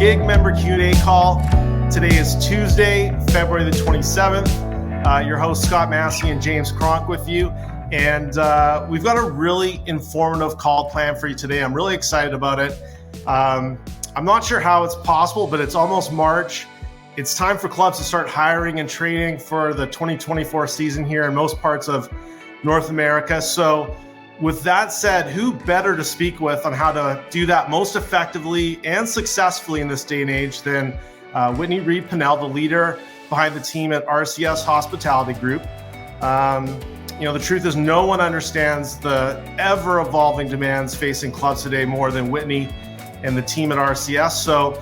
big member Q&A call. Today is Tuesday, February the 27th. Your host, Scott Massey and James Cronk with you. And we've got a really informative call planned for you today. I'm really excited about it. I'm not sure how it's possible, but it's almost March. It's time for clubs to start hiring and training for the 2024 season here in most parts of North America. So with that said, who better to speak with on how to do that most effectively and successfully in this day and age than Whitney Reid Pennell, the leader behind the team at RCS Hospitality Group. The truth is no one understands the ever-evolving demands facing clubs today more than Whitney and the team at RCS. So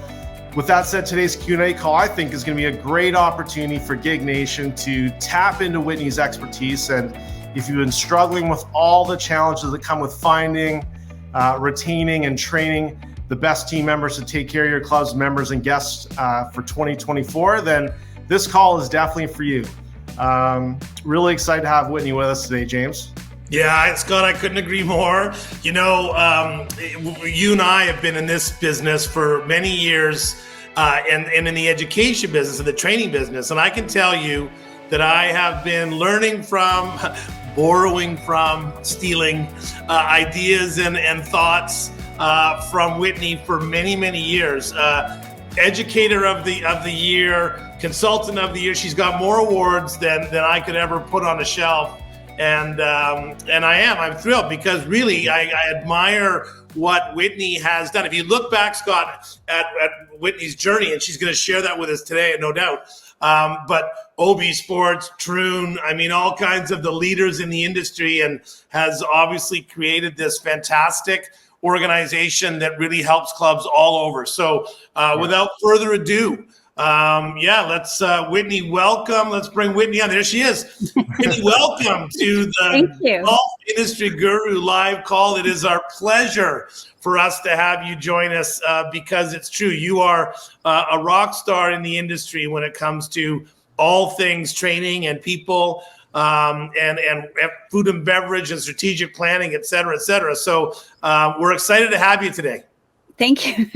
with that said, today's Q&A call, I think, is going to be a great opportunity for Gig Nation to tap into Whitney's expertise. And if you've been struggling with all the challenges that come with finding, retaining, and training the best team members to take care of your club's members and guests for 2024, then this call is definitely for you. Really excited to have Whitney with us today, James. Yeah, Scott, I couldn't agree more. You and I have been in this business for many years and in the education business and the training business. And I can tell you that I have been learning from, borrowing from, stealing ideas and thoughts from Whitney for many, many years. Educator of the year, consultant of the year. She's got more awards than I could ever put on a shelf. And I'm thrilled because really I admire what Whitney has done. If you look back, Scott, at Whitney's journey, and she's going to share that with us today, no doubt. But OB Sports, Troon, all kinds of the leaders in the industry, and has obviously created this fantastic organization that really helps clubs all over. So without further ado, let's Whitney, welcome. Let's bring Whitney on. There she is. Whitney, welcome to the Golf Industry Guru live call. It is our pleasure for us to have you join us because it's true. You are a rock star in the industry when it comes to all things training and people and food and beverage and strategic planning, et cetera, et cetera. So we're excited to have you today. Thank you.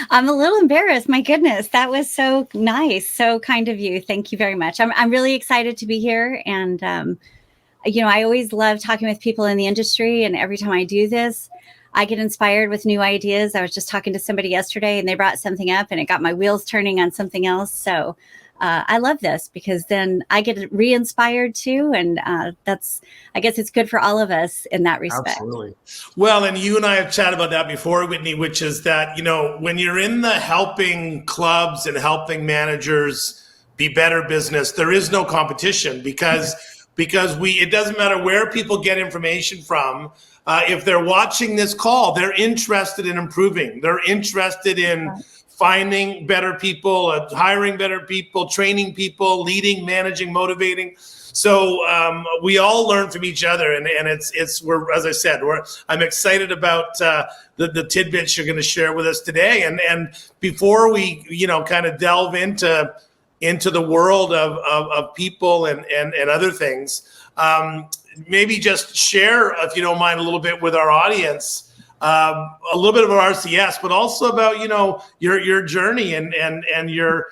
I'm a little embarrassed. My goodness, that was so nice. So kind of you. Thank you very much. I'm really excited to be here. And, I always love talking with people in the industry. And every time I do this, I get inspired with new ideas. I was just talking to somebody yesterday and they brought something up and it got my wheels turning on something else. So I love this because then I get re-inspired too. And I guess it's good for all of us in that respect. Absolutely. Well, and you and I have chatted about that before, Whitney, which is that, when you're in the helping clubs and helping managers be better business, there is no competition because it doesn't matter where people get information from. If they're watching this call, they're interested in improving. They're interested in finding better people, hiring better people, training people, leading, managing, motivating. So we all learn from each other, and we're, as I said, I'm excited about the tidbits you're going to share with us today. And before we kind of delve into the world of people and other things, maybe just share, if you don't mind, a little bit with our audience. A little bit of RCS, but also about your journey and your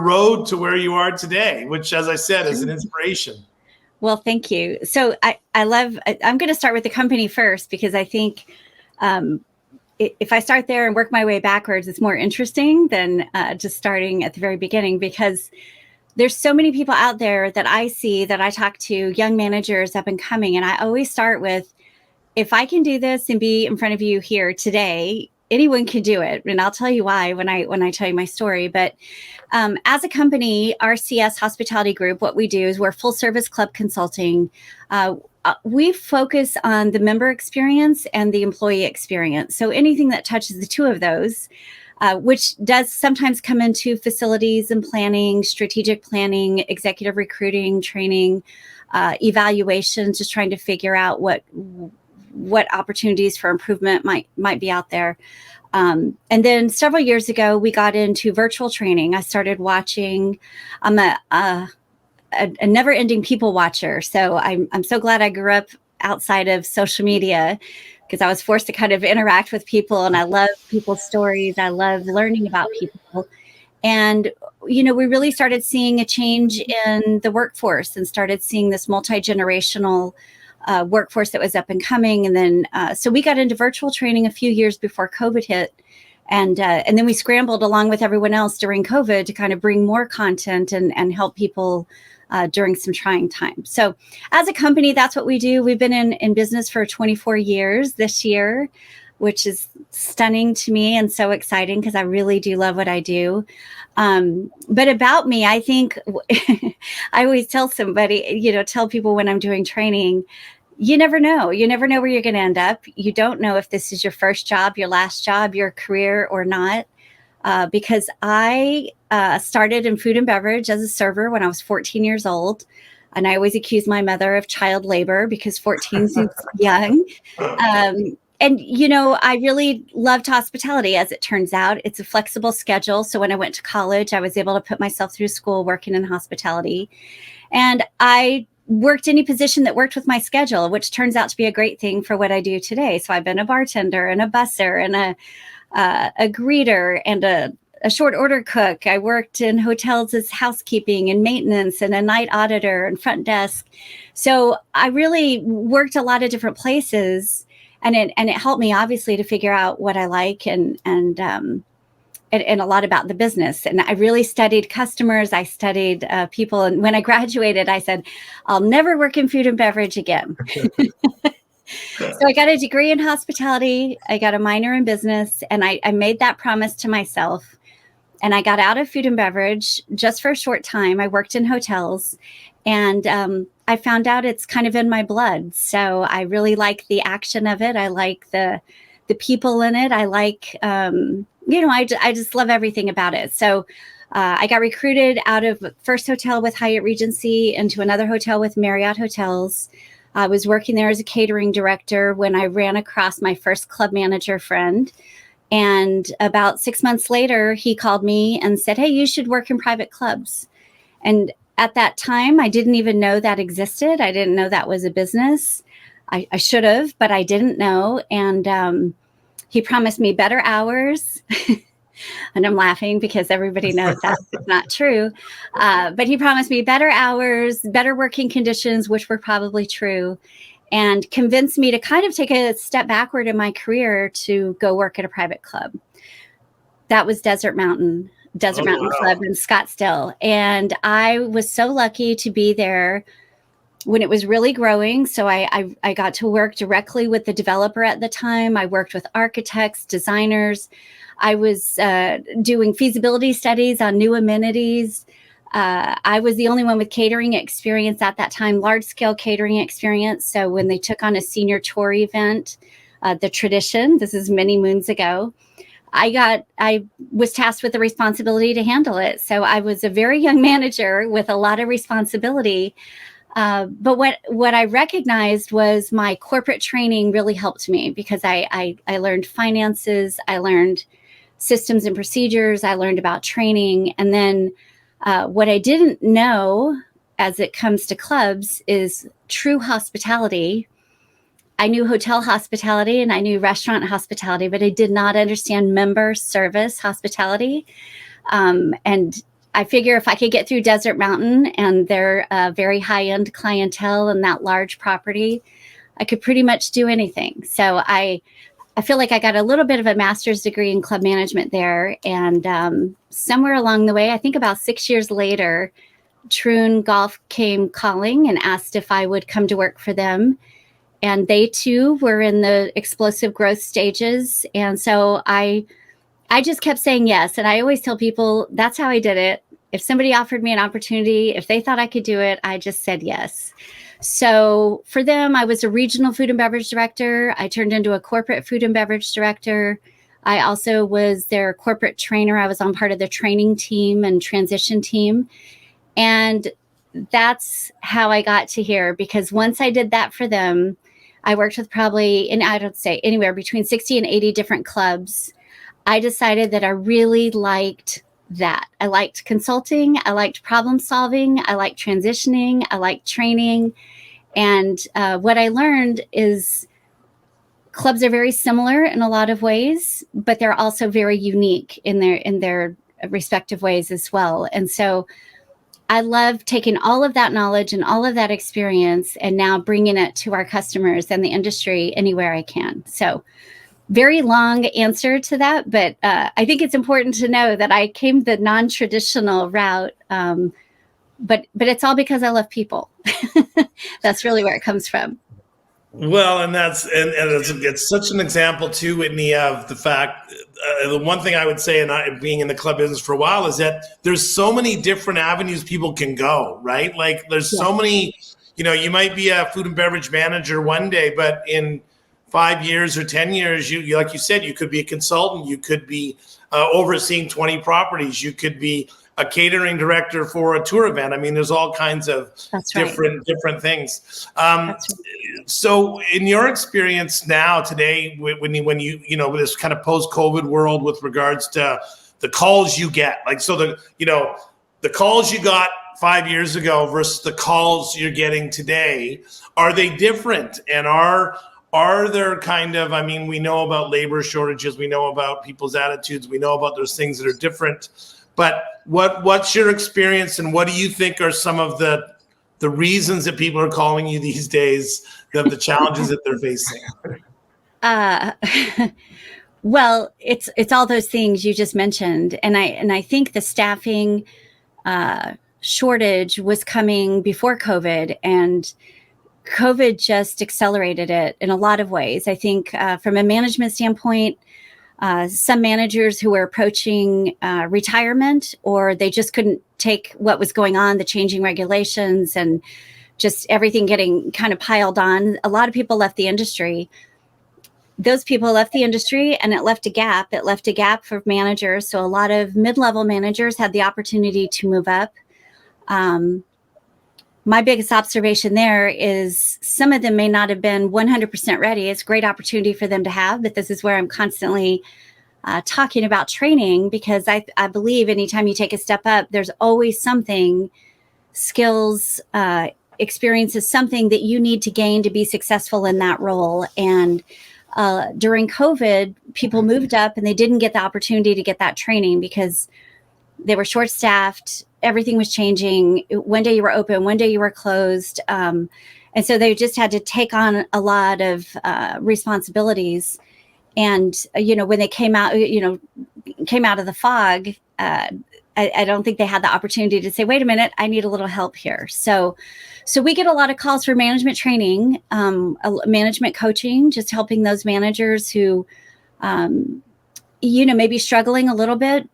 road to where you are today, which, as I said, is an inspiration. Well, thank you. So I'm going to start with the company first because I think if I start there and work my way backwards, it's more interesting than just starting at the very beginning because there's so many people out there that I see that I talk to, young managers up and coming, and I always start with, if I can do this and be in front of you here today, anyone can do it. And I'll tell you why when I tell you my story. But as a company, RCS Hospitality Group, what we do is we're full service club consulting. We focus on the member experience and the employee experience. So anything that touches the two of those, which does sometimes come into facilities and planning, strategic planning, executive recruiting, training, evaluations, just trying to figure out what opportunities for improvement might be out there. And then several years ago, we got into virtual training. I started watching. I'm a never-ending people watcher. So I'm so glad I grew up outside of social media because I was forced to kind of interact with people, and I love people's stories. I love learning about people. And, we really started seeing a change in the workforce and started seeing this multi-generational workforce that was up and coming. And then, so we got into virtual training a few years before COVID hit. And then we scrambled along with everyone else during COVID to kind of bring more content and help people during some trying times. So as a company, that's what we do. We've been in business for 24 years this year, which is stunning to me and so exciting because I really do love what I do. But about me, I think I always tell somebody, tell people when I'm doing training, you never know. You never know where you're going to end up. You don't know if this is your first job, your last job, your career or not. Because I started in food and beverage as a server when I was 14 years old. And I always accuse my mother of child labor because 14 seems young. And, I really loved hospitality, as it turns out. It's a flexible schedule. So when I went to college, I was able to put myself through school working in hospitality. And I worked any position that worked with my schedule, which turns out to be a great thing for what I do today. So I've been a bartender and a busser and a greeter and a short order cook. I worked in hotels as housekeeping and maintenance and a night auditor and front desk. So I really worked a lot of different places, and it helped me obviously to figure out what I like and a lot about the business. And I really studied customers. I studied people. And when I graduated, I said, I'll never work in food and beverage again. So I got a degree in hospitality. I got a minor in business. And I made that promise to myself. And I got out of food and beverage just for a short time. I worked in hotels. And I found out it's kind of in my blood. So I really like the action of it. I like the people in it. I like... I just love everything about it. So I got recruited out of first hotel with Hyatt Regency into another hotel with Marriott Hotels. I was working there as a catering director when I ran across my first club manager friend. And about 6 months later, he called me and said, hey, you should work in private clubs. And at that time, I didn't even know that existed. I didn't know that was a business. I should have, but I didn't know. And he promised me better hours. And I'm laughing because everybody knows that's not true. But he promised me better hours, better working conditions, which were probably true, and convinced me to kind of take a step backward in my career to go work at a private club. That was Desert Mountain Club in Scottsdale. And I was so lucky to be there when it was really growing. So I got to work directly with the developer at the time. I worked with architects, designers. I was doing feasibility studies on new amenities. I was the only one with catering experience at that time, large scale catering experience. So when they took on a senior tour event, the Tradition, this is many moons ago, I was tasked with the responsibility to handle it. So I was a very young manager with a lot of responsibility. But what I recognized was my corporate training really helped me because I learned finances, I learned systems and procedures, I learned about training. And then what I didn't know as it comes to clubs is true hospitality. I knew hotel hospitality and I knew restaurant hospitality, but I did not understand member service hospitality. And I figure if I could get through Desert Mountain and their very high-end clientele and that large property, I could pretty much do anything. So I feel like I got a little bit of a master's degree in club management there. And somewhere along the way, I think about 6 years later, Troon Golf came calling and asked if I would come to work for them. And they too were in the explosive growth stages. And so I just kept saying yes. And I always tell people that's how I did it. If somebody offered me an opportunity, if they thought I could do it, I just said yes. So for them, I was a regional food and beverage director. I turned into a corporate food and beverage director. I also was their corporate trainer. I was on part of the training team and transition team. And that's how I got to here, because once I did that for them, I worked with probably, and I don't say anywhere between 60 and 80 different clubs. I decided that I really liked that. I liked consulting. I liked problem solving. I liked transitioning. I liked training. And what I learned is clubs are very similar in a lot of ways, but they're also very unique in their respective ways as well. And so I love taking all of that knowledge and all of that experience and now bringing it to our customers and the industry anywhere I can. So very long answer to that, but I think it's important to know that I came the non-traditional route, but it's all because I love people. That's really where it comes from. Well, and it's such an example too, Whitney, of the fact. The one thing I would say, and being in the club business for a while, is that there's so many different avenues people can go, right? Like there's so many. You might be a food and beverage manager one day, but in 5 years or 10 years, you like you said, you could be a consultant, you could be overseeing 20 properties, you could be a catering director for a tour event. I mean, there's all kinds of different things. So in your experience now today, when you this kind of post-COVID world with regards to the calls you get, like, so the calls you got 5 years ago versus the calls you're getting today, are they different? And are there kind of, I mean, we know about labor shortages, we know about people's attitudes, we know about those things that are different, but what's your experience, and what do you think are some of the reasons that people are calling you these days, of the challenges that they're facing? Well, it's all those things you just mentioned, and I think the staffing shortage was coming before COVID, and COVID just accelerated it in a lot of ways. I think from a management standpoint, some managers who were approaching retirement, or they just couldn't take what was going on, the changing regulations and just everything getting kind of piled on. A lot of people left the industry. Those people left the industry, and it left a gap. It left a gap for managers. So a lot of mid-level managers had the opportunity to move up. My biggest observation there is some of them may not have been 100% ready. It's a great opportunity for them to have, but this is where I'm constantly talking about training, because I believe anytime you take a step up, there's always something, skills, experiences, something that you need to gain to be successful in that role. And during COVID, people moved up and they didn't get the opportunity to get that training because they were short-staffed. Everything was changing. One day you were open, one day you were closed. And so they just had to take on a lot of responsibilities. And, when they came out of the fog, I don't think they had the opportunity to say, wait a minute, I need a little help here. So we get a lot of calls for management training, management coaching, just helping those managers who, maybe struggling a little bit.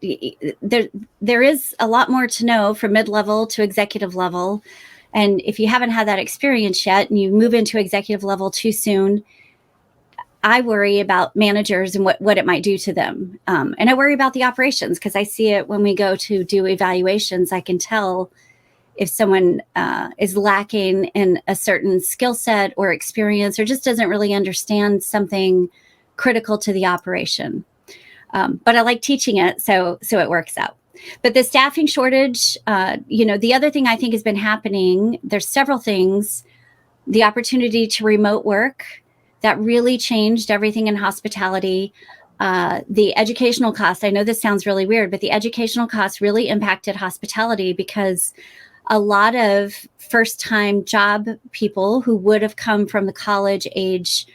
There is a lot more to know from mid-level to executive level. And if you haven't had that experience yet and you move into executive level too soon, I worry about managers and what it might do to them. And I worry about the operations, because I see it when we go to do evaluations. I can tell if someone is lacking in a certain skill set or experience, or just doesn't really understand something critical to the operation. But I like teaching it, so it works out. But the staffing shortage, the other thing I think has been happening, there's several things. The opportunity to remote work, that really changed everything in hospitality. The educational costs, I know this sounds really weird, but the educational costs really impacted hospitality, because a lot of first-time job people who would have come from the college age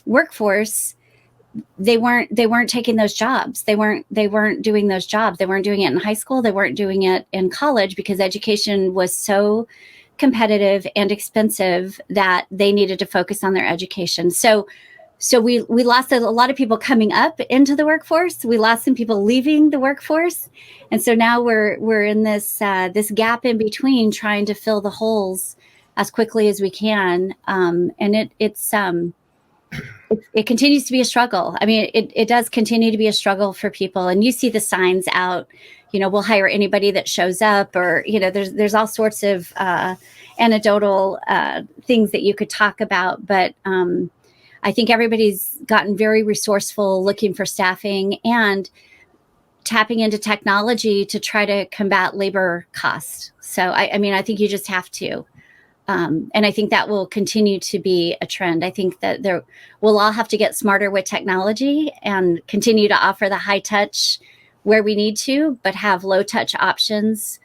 workforce, they weren't taking those jobs. They weren't doing those jobs. They weren't doing it in high school. They weren't doing it in college, because education was so competitive and expensive that they needed to focus on their education. So we lost a lot of people coming up into the workforce. We lost some people leaving the workforce. And so now we're in this gap in between, trying to fill the holes as quickly as we can. And it continues to be a struggle. I mean, it does continue to be a struggle for people. And you see the signs out, we'll hire anybody that shows up, or, there's all sorts of anecdotal things that you could talk about. But I think everybody's gotten very resourceful, looking for staffing and tapping into technology to try to combat labor costs. So, I think you just have to. And I think that will continue to be a trend. I think that we'll all have to get smarter with technology and continue to offer the high touch where we need to, but have low touch options.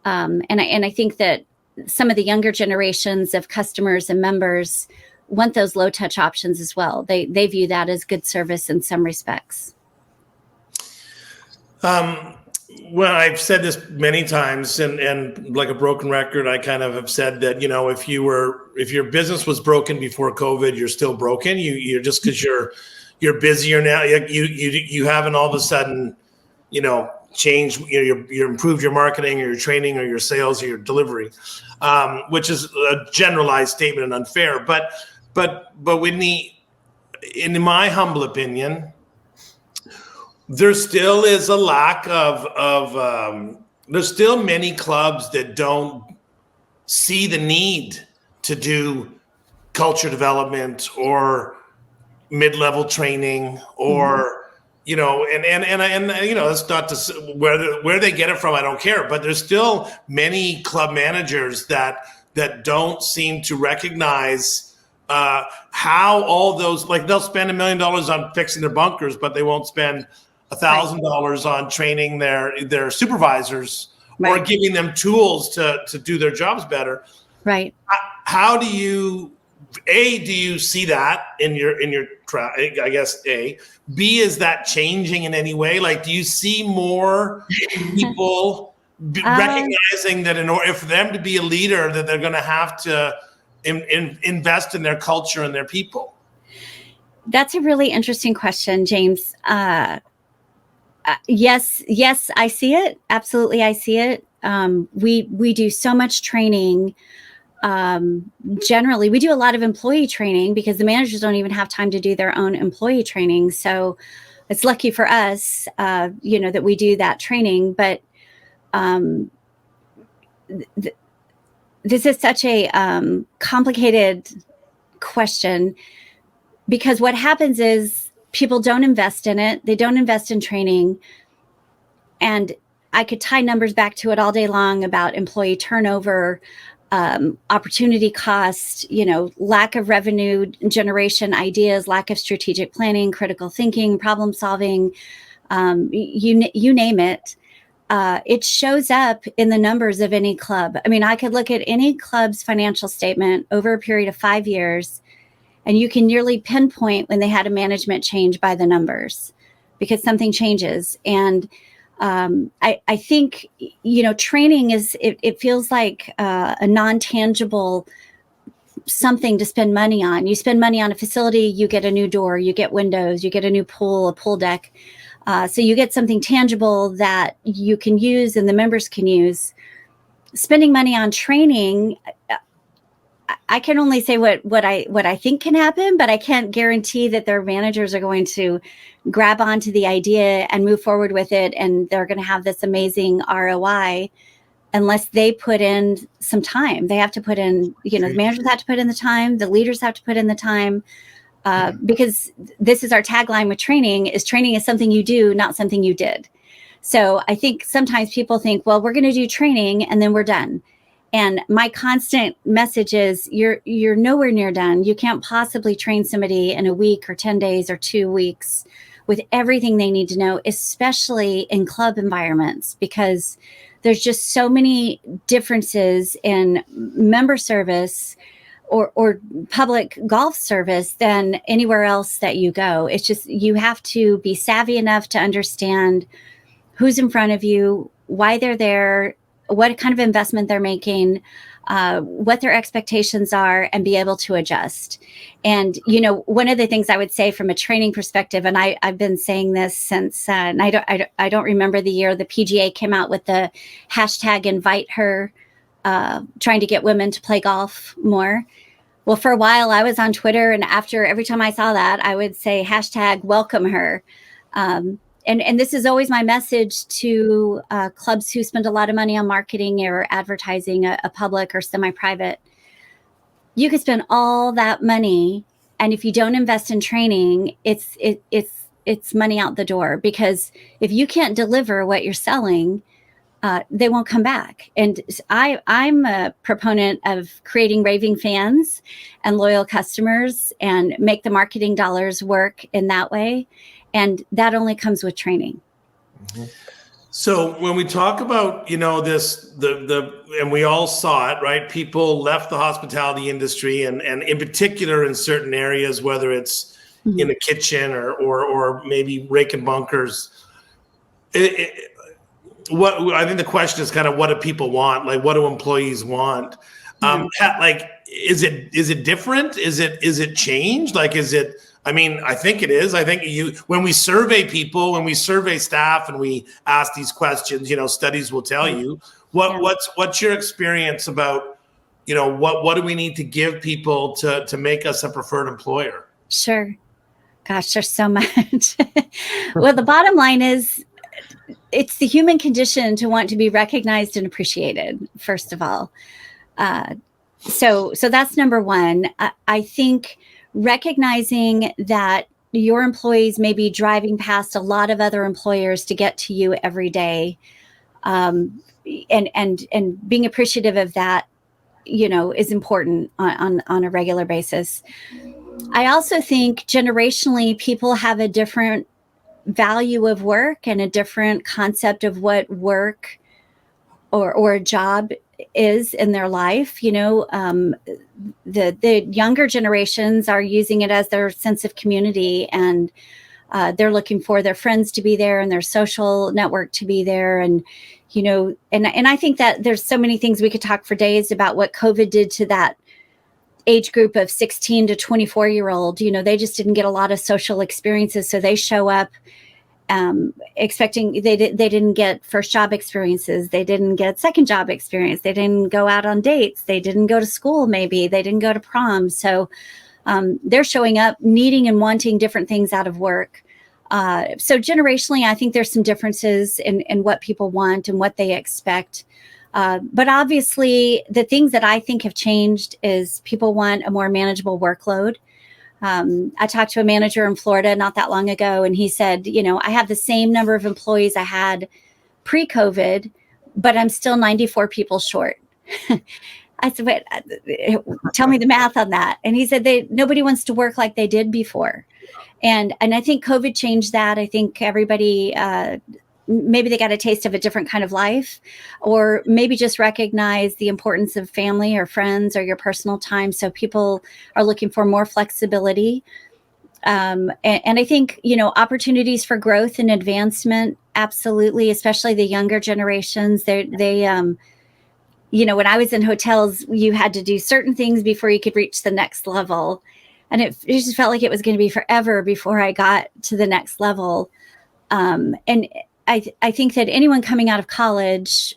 And I think that some of the younger generations of customers and members want those low touch options as well. They view that as good service in some respects. Well, I've said this many times, and like a broken record, I kind of have said that, if your business was broken before COVID, you're still broken. You're just because you're busier now. You haven't all of a sudden, changed. You improved your marketing or your training or your sales or your delivery, which is a generalized statement and unfair. But Whitney, in my humble opinion, there still is a lack of there's still many clubs that don't see the need to do culture development or mid-level training or, that's not to where they get it from. I don't care, but there's still many club managers that don't seem to recognize how all those, like, they'll spend $1 million on fixing their bunkers, but they won't spend $1,000 on training their supervisors or giving them tools to do their jobs better. Right. How do you see that in your I guess B, is that changing in any way? Like, do you see more people recognizing that for them to be a leader, that they're going to have to invest in their culture and their people? That's a really interesting question, James. Yes, I see it. Absolutely, I see it. We do so much training. Generally, we do a lot of employee training because the managers don't even have time to do their own employee training. So it's lucky for us, that we do that training. But this is such a complicated question, because what happens is people don't invest in it. They don't invest in training. And I could tie numbers back to it all day long about employee turnover, opportunity cost, lack of revenue generation ideas, lack of strategic planning, critical thinking, problem solving, you name it. It shows up in the numbers of any club. I mean, I could look at any club's financial statement over a period of 5 years, and you can nearly pinpoint when they had a management change by the numbers, because something changes. And I think, training it feels like a non-tangible something to spend money on. You spend money on a facility, you get a new door, you get windows, you get a new pool, a pool deck. So you get something tangible that you can use and the members can use. Spending money on training, I can only say what I think can happen, but I can't guarantee that their managers are going to grab onto the idea and move forward with it, and they're going to have this amazing ROI unless they put in some time. They have to put in, the managers have to put in the time, the leaders have to put in the time, because this is our tagline with training is something you do, not something you did. So I think sometimes people think, well, we're going to do training and then we're done. And my constant message is you're nowhere near done. You can't possibly train somebody in a week or 10 days or 2 weeks with everything they need to know, especially in club environments, because there's just so many differences in member service or public golf service than anywhere else that you go. It's just, you have to be savvy enough to understand who's in front of you, why they're there, what kind of investment they're making, what their expectations are, and be able to adjust. And, one of the things I would say from a training perspective, and I've been saying this since, and I don't remember the year the PGA came out with the hashtag invite her, trying to get women to play golf more. Well, for a while I was on Twitter, and every time I saw that, I would say hashtag welcome her. And this is always my message to clubs who spend a lot of money on marketing or advertising, a public or semi-private. You could spend all that money, and if you don't invest in training, it's money out the door. Because if you can't deliver what you're selling, they won't come back. And I'm a proponent of creating raving fans and loyal customers and make the marketing dollars work in that way. And that only comes with training. Mm-hmm. So when we talk about, this, and we all saw it, right? People left the hospitality industry and in particular in certain areas, whether it's in the kitchen or maybe raking bunkers. What I think the question is kind of, what do people want? Like, what do employees want? Like, is it different? Is it changed? Like, I think it is. I think when we survey people, when we survey staff and we ask these questions, studies will tell you what's your experience about, what do we need to give people to make us a preferred employer? Sure. Gosh, there's so much. Well, the bottom line is, it's the human condition to want to be recognized and appreciated, first of all. So that's number one. I think recognizing that your employees may be driving past a lot of other employers to get to you every day, and being appreciative of that, is important on a regular basis. I also think generationally, people have a different value of work and a different concept of what work or a job is in their life. The younger generations are using it as their sense of community, and they're looking for their friends to be there and their social network to be there. And I think that there's so many things we could talk for days about what COVID did to that age group of 16 to 24-year-old. They just didn't get a lot of social experiences, so they show up expecting they didn't get first job experiences, they didn't get second job experience, they didn't go out on dates, they didn't go to school, maybe they didn't go to prom. So they're showing up needing and wanting different things out of work. So generationally, I think there's some differences in what people want and what they expect. But obviously, the things that I think have changed is people want a more manageable workload. I talked to a manager in Florida not that long ago, and he said, I have the same number of employees I had pre-COVID, but I'm still 94 people short. I said, wait, tell me the math on that. And he said, nobody wants to work like they did before. And I think COVID changed that. I think everybody, maybe they got a taste of a different kind of life, or maybe just recognize the importance of family or friends or your personal time. So people are looking for more flexibility. And I think, opportunities for growth and advancement, absolutely, especially the younger generations. They when I was in hotels, you had to do certain things before you could reach the next level. And it just felt like it was going to be forever before I got to the next level. And I think that anyone coming out of college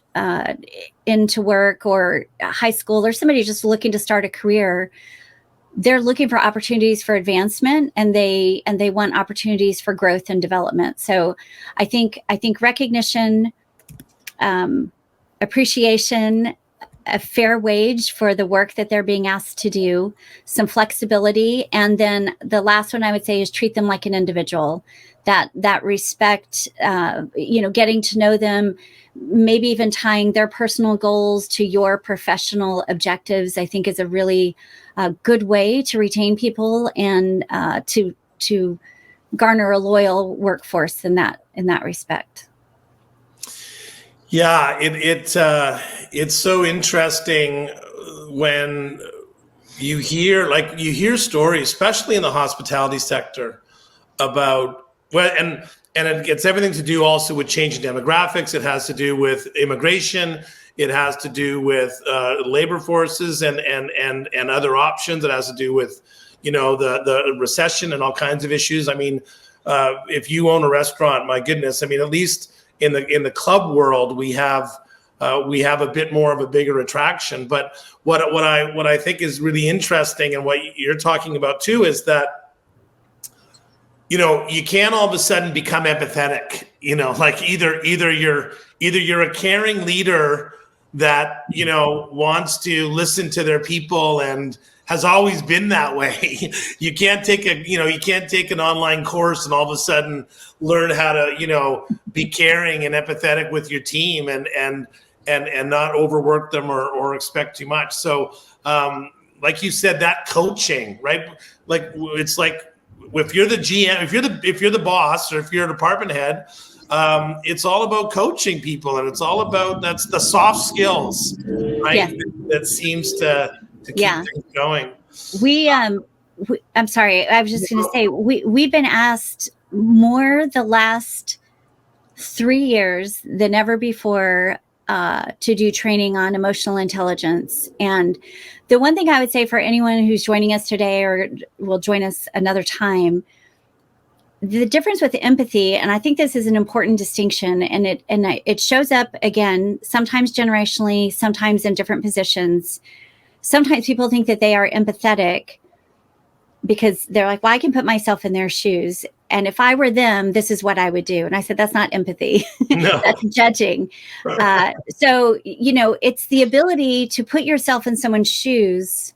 into work, or high school, or somebody just looking to start a career, they're looking for opportunities for advancement, and they want opportunities for growth and development. So I think recognition, appreciation, a fair wage for the work that they're being asked to do, some flexibility, and then the last one I would say is treat them like an individual. That respect, getting to know them, maybe even tying their personal goals to your professional objectives, I think is a really good way to retain people and to garner a loyal workforce in that respect. Yeah, it's so interesting when you hear stories, especially in the hospitality sector, about and it gets everything to do also with changing demographics. It has to do with immigration. It has to do with labor forces and other options. It has to do with the recession and all kinds of issues. I mean, if you own a restaurant, my goodness, I mean, at least in the club world, we have a bit more of a bigger attraction. But what I think is really interesting, and what you're talking about too, is that you can't all of a sudden become empathetic. Like either you're a caring leader that, wants to listen to their people and has always been that way. You can't take an online course and all of a sudden learn how to, be caring and empathetic with your team and not overwork them or expect too much. So, like you said, that coaching, right? Like, it's like, if you're the GM, if you're the boss, or if you're a department head, it's all about coaching people, and it's all about, that's the soft skills, right? Yes. That seems to keep things going. I'm sorry. I was just going to say, we've been asked more the last 3 years than ever before to do training on emotional intelligence. And the one thing I would say for anyone who's joining us today or will join us another time, the difference with empathy, and I think this is an important distinction, and it shows up again, sometimes generationally, sometimes in different positions. Sometimes people think that they are empathetic because they're like, well, I can put myself in their shoes. And if I were them, this is what I would do. And I said, that's not empathy. No. That's judging. So, it's the ability to put yourself in someone's shoes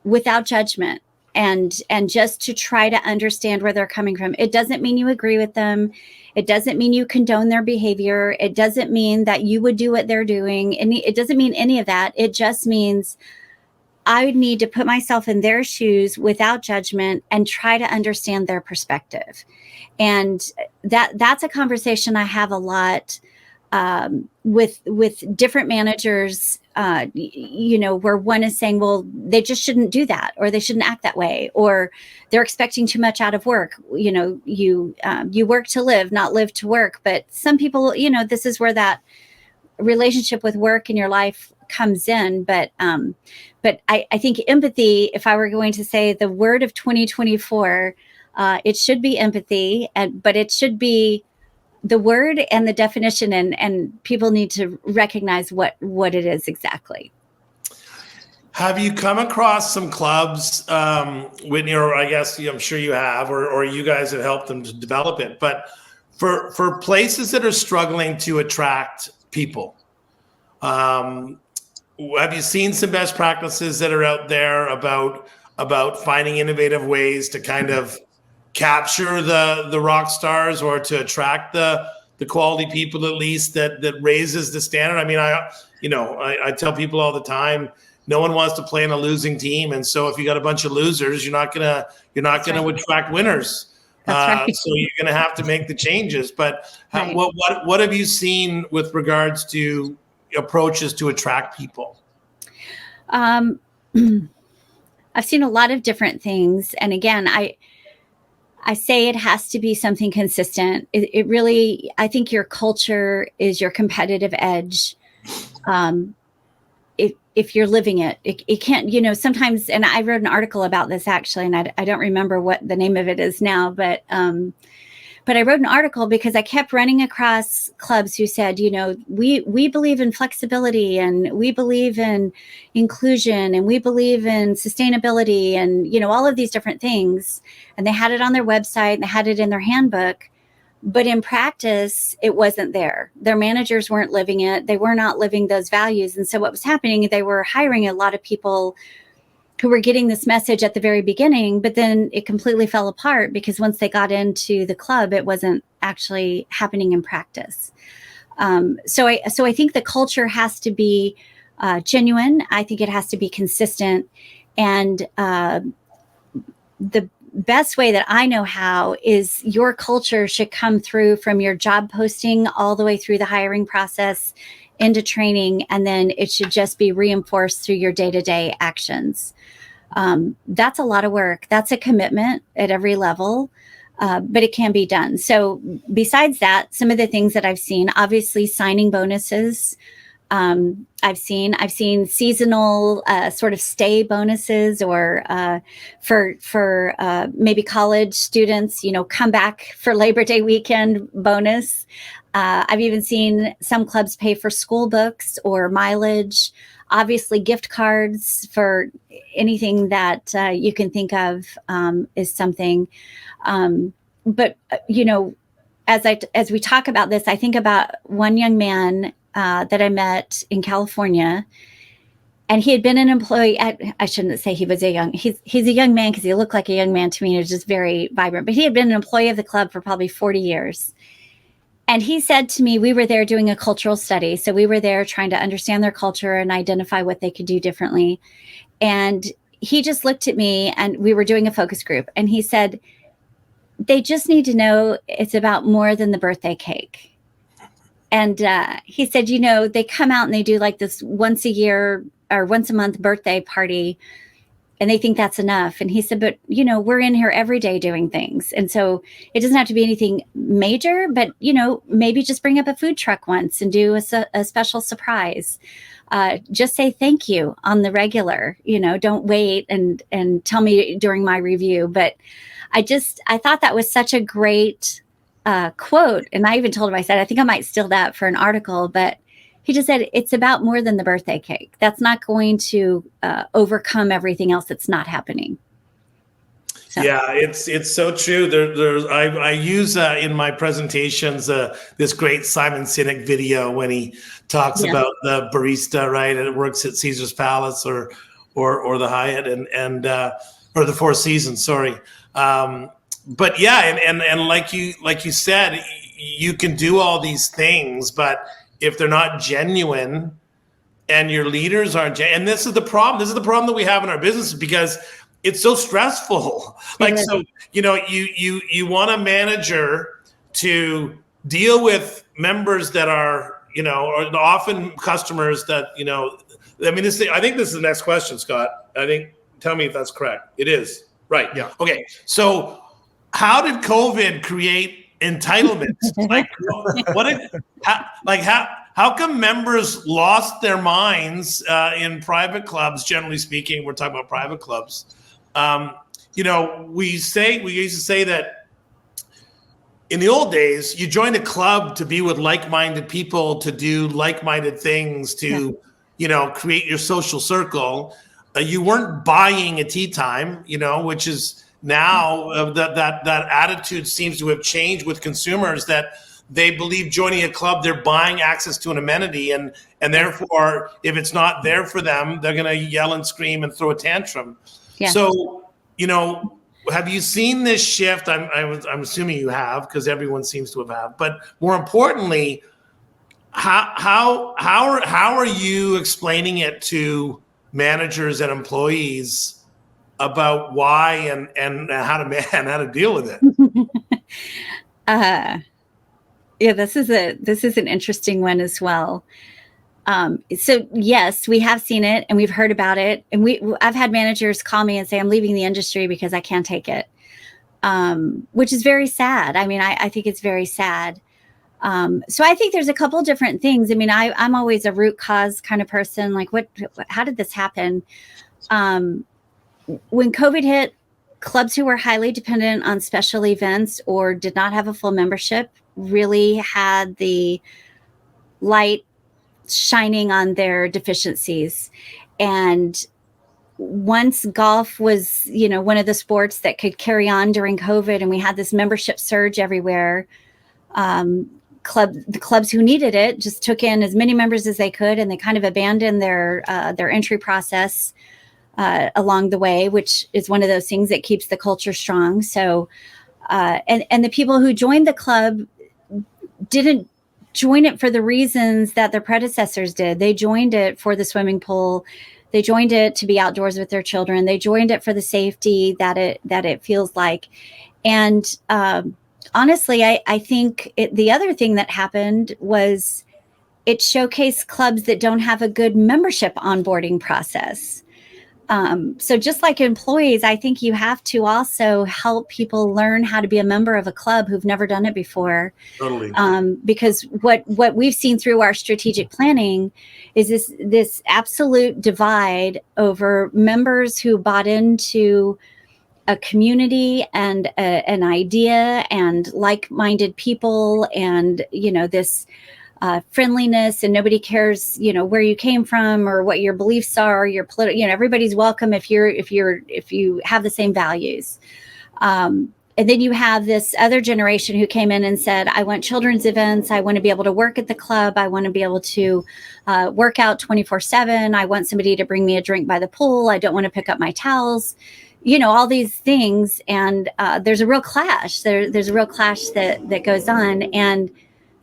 without judgment and just to try to understand where they're coming from. It doesn't mean you agree with them. It doesn't mean you condone their behavior. It doesn't mean that you would do what they're doing. And it doesn't mean any of that. It just means I would need to put myself in their shoes without judgment and try to understand their perspective. And that's a conversation I have a lot with different managers, where one is saying, well, they just shouldn't do that, or they shouldn't act that way, or they're expecting too much out of work. You work to live, not live to work. But some people, this is where that relationship with work in your life comes in. But I think empathy, if I were going to say the word of 2024, it should be empathy, but it should be the word and the definition, and people need to recognize what it is exactly. Have you come across some clubs, Whitney, or I guess I'm sure you have, or you guys have helped them to develop it, but for places that are struggling to attract people, have you seen some best practices that are out there about finding innovative ways to kind of capture the rock stars, or to attract the quality people, at least that raises the standard? I mean, I tell people all the time, no one wants to play in a losing team, and so if you got a bunch of losers, you're not gonna attract winners. Right. So you're gonna have to make the changes. But Right. What have you seen with regards to approaches to attract people? I've seen a lot of different things, and again, I say it has to be something consistent. It really, I think your culture is your competitive edge. If you're living it, it can't, sometimes, and I wrote an article about this actually, and I don't remember what the name of it is now, but I wrote an article because I kept running across clubs who said, we believe in flexibility, and we believe in inclusion, and we believe in sustainability, and, all of these different things. And they had it on their website, and they had it in their handbook, but in practice, it wasn't there. Their managers weren't living it. They were not living those values. And so what was happening, they were hiring a lot of people who were getting this message at the very beginning, but then it completely fell apart because once they got into the club, it wasn't actually happening in practice. So I think the culture has to be genuine. I think it has to be consistent. And the best way that I know how is your culture should come through from your job posting all the way through the hiring process into training, and then it should just be reinforced through your day-to-day actions. That's a lot of work. That's a commitment at every level, but it can be done. So besides that, some of the things that I've seen, obviously signing bonuses. I've seen seasonal sort of stay bonuses, or for maybe college students, come back for Labor Day weekend bonus. I've even seen some clubs pay for school books or mileage, obviously gift cards for anything that you can think of is something. But as we talk about this, I think about one young man that I met in California. And he had been an employee I shouldn't say he was he's a young man because he looked like a young man to me. He was just very vibrant, but he had been an employee of the club for probably 40 years. And he said to me, we were there doing a cultural study. So we were there trying to understand their culture and identify what they could do differently. And he just looked at me, and we were doing a focus group. And he said, they just need to know it's about more than the birthday cake. And he said, they come out and they do like this once a year or once a month birthday party, and they think that's enough. And he said, but we're in here every day doing things. And so it doesn't have to be anything major, but maybe just bring up a food truck once and do a special surprise. Just say thank you on the regular, don't wait and tell me during my review. But I thought that was such a great quote. And I even told him, I said, I think I might steal that for an article, but he just said, it's about more than the birthday cake. That's not going to overcome everything else that's not happening. So. Yeah, it's so true. I use in my presentations this great Simon Sinek video when he talks about the barista, right? And it works at Caesar's Palace or the Hyatt and or the Four Seasons. Sorry, but yeah, and like you said, you can do all these things, but if they're not genuine and your leaders aren't, and this is the problem. This is the problem that we have in our business because it's so stressful. Like, so, you want a manager to deal with members that are, or often customers that, I think this is the next question, Scott. Tell me if that's correct. It is. Right. Yeah. Okay. So how did COVID create entitlements? How come members lost their minds in private clubs? Generally speaking, we're talking about private clubs. We used to say that in the old days, you joined a club to be with like-minded people, to do like-minded things, to create your social circle. You weren't buying a tea time, which is now that attitude seems to have changed with consumers, that they believe joining a club, they're buying access to an amenity, and therefore, if it's not there for them, they're going to yell and scream and throw a tantrum. Yeah. So, have you seen this shift? I'm assuming you have, because everyone seems to have. But more importantly, how are you explaining it to managers and employees about why and how to deal with it? Yeah, this is an interesting one as well. So yes, we have seen it and we've heard about it, and I've had managers call me and say, I'm leaving the industry because I can't take it, which is very sad. I mean, I think it's very sad. So I think there's a couple different things. I mean, I'm always a root cause kind of person. Like, how did this happen? When COVID hit, clubs who were highly dependent on special events or did not have a full membership really had the light shining on their deficiencies. And once golf was, one of the sports that could carry on during COVID, and we had this membership surge everywhere, the clubs who needed it just took in as many members as they could, and they kind of abandoned their entry process along the way, which is one of those things that keeps the culture strong. So, and the people who joined the club didn't join it for the reasons that their predecessors did. They joined it for the swimming pool. They joined it to be outdoors with their children. They joined it for the safety that it feels like. And honestly, I think the other thing that happened was it showcased clubs that don't have a good membership onboarding process. So just like employees, I think you have to also help people learn how to be a member of a club who've never done it before. Totally. Because what we've seen through our strategic planning is this absolute divide over members who bought into a community and an idea and like-minded people and, this friendliness, and nobody cares, where you came from or what your beliefs are, your political, everybody's welcome if you have the same values. And and then you have this other generation who came in and said, I want children's events. I want to be able to work at the club. I want to be able to work out 24/7. I want somebody to bring me a drink by the pool. I don't want to pick up my towels, all these things. And there's a real clash. There's a real clash that goes on. And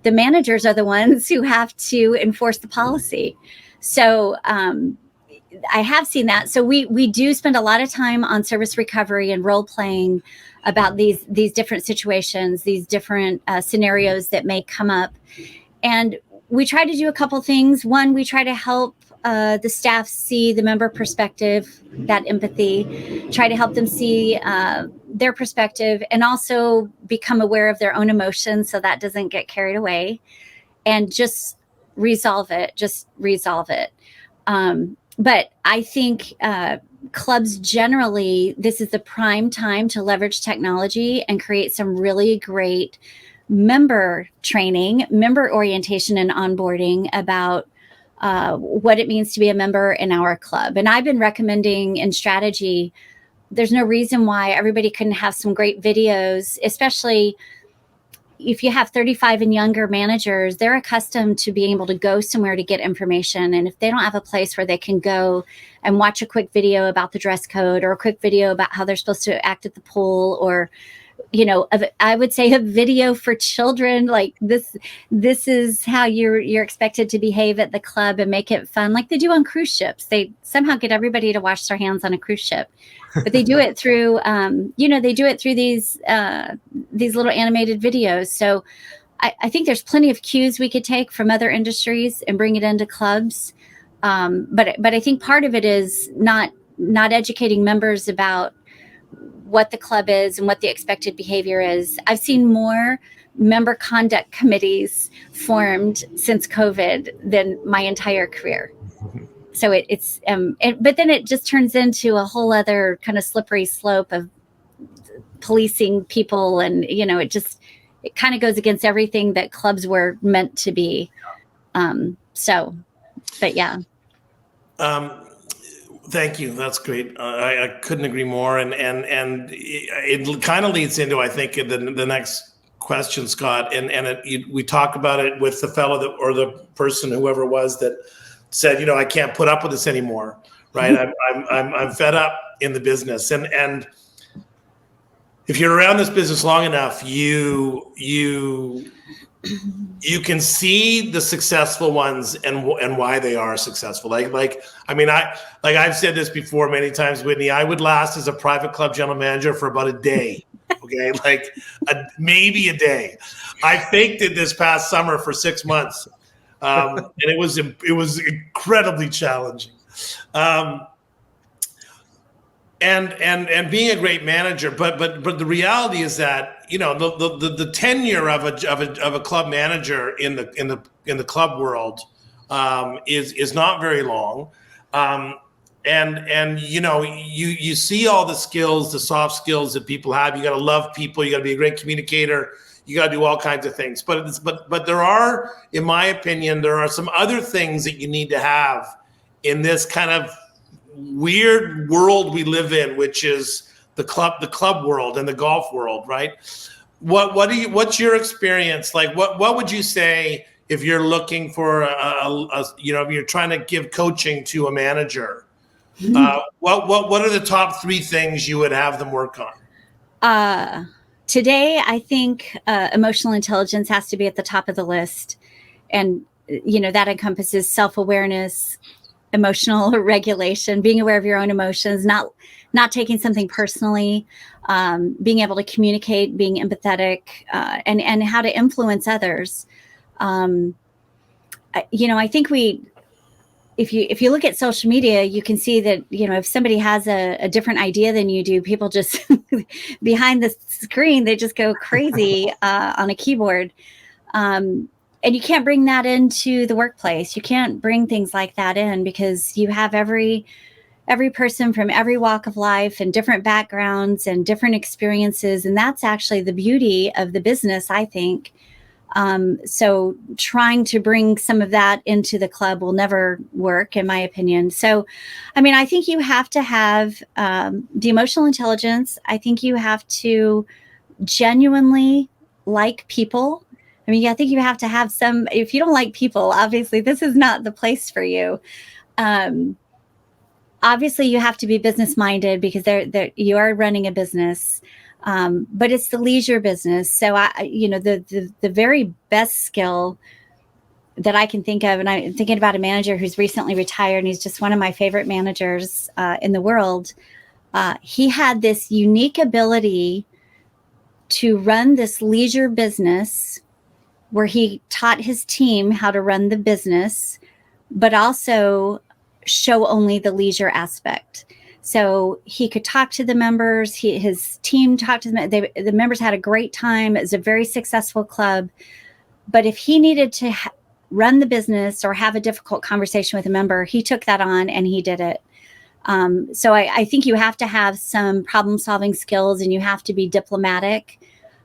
the managers are the ones who have to enforce the policy. So I have seen that. So we do spend a lot of time on service recovery and role playing about these different situations, these different scenarios that may come up. And we try to do a couple things. One, we try to help the staff see the member perspective, that empathy, try to help them see their perspective, and also become aware of their own emotions so that doesn't get carried away, and just resolve it. But I think clubs generally, this is the prime time to leverage technology and create some really great member training, member orientation and onboarding about what it means to be a member in our club. And I've been recommending in strategy, there's no reason why everybody couldn't have some great videos, especially if you have 35 and younger managers. They're accustomed to being able to go somewhere to get information. And if they don't have a place where they can go and watch a quick video about the dress code, or a quick video about how they're supposed to act at the pool, or I would say a video for children, like this is how you're expected to behave at the club, and make it fun, like they do on cruise ships. They somehow get everybody to wash their hands on a cruise ship, but they do it through, these little animated videos. So I think there's plenty of cues we could take from other industries and bring it into clubs. But I think part of it is not educating members about what the club is and what the expected behavior is. I've seen more member conduct committees formed since COVID than my entire career. So but then it just turns into a whole other kind of slippery slope of policing people. And, it kind of goes against everything that clubs were meant to be. But yeah. Thank you. That's great. I couldn't agree more. And it kind of leads into, I think, the next question, Scott. We talk about it with the fellow or the person, whoever it was, that said, I can't put up with this anymore. Right. I'm fed up in the business. And if you're around this business long enough, you can see the successful ones and why they are successful. I've said this before many times, Whitney. I would last as a private club general manager for about a day. Okay, maybe a day. I faked it this past summer for 6 months, and it was incredibly challenging. And being a great manager, but the reality is that the tenure of a club manager in the club world is not very long, and you see all the skills, the soft skills that people have. You got to love people. You got to be a great communicator. You got to do all kinds of things. But there are, in my opinion, some other things that you need to have in this kind of weird world we live in, which is the club world and the golf world, right? What's your experience like? What would you say if you're looking for if you're trying to give coaching to a manager? What are the top 3 things you would have them work on? Today, I think emotional intelligence has to be at the top of the list, and that encompasses self-awareness, emotional regulation, being aware of your own emotions, not taking something personally, being able to communicate, being empathetic, and how to influence others. I think if you look at social media, you can see that, if somebody has a different idea than you do, people just behind the screen, they just go crazy on a keyboard. And you can't bring that into the workplace. You can't bring things like that in, because you have every person from every walk of life and different backgrounds and different experiences. And that's actually the beauty of the business, I think. So trying to bring some of that into the club will never work, in my opinion. So, I think you have to have the emotional intelligence. I think you have to genuinely like people. I mean, I think you have to have some, if you don't like people, obviously this is not the place for you. Obviously you have to be business minded because you are running a business, but it's the leisure business. So the very best skill that I can think of, and I'm thinking about a manager who's recently retired, and he's just one of my favorite managers in the world. He had this unique ability to run this leisure business where he taught his team how to run the business, but also show only the leisure aspect. So he could talk to the members, his team talked to them. The members had a great time. It was a very successful club. But if he needed to run the business or have a difficult conversation with a member, he took that on and he did it. So I think you have to have some problem solving skills, and you have to be diplomatic,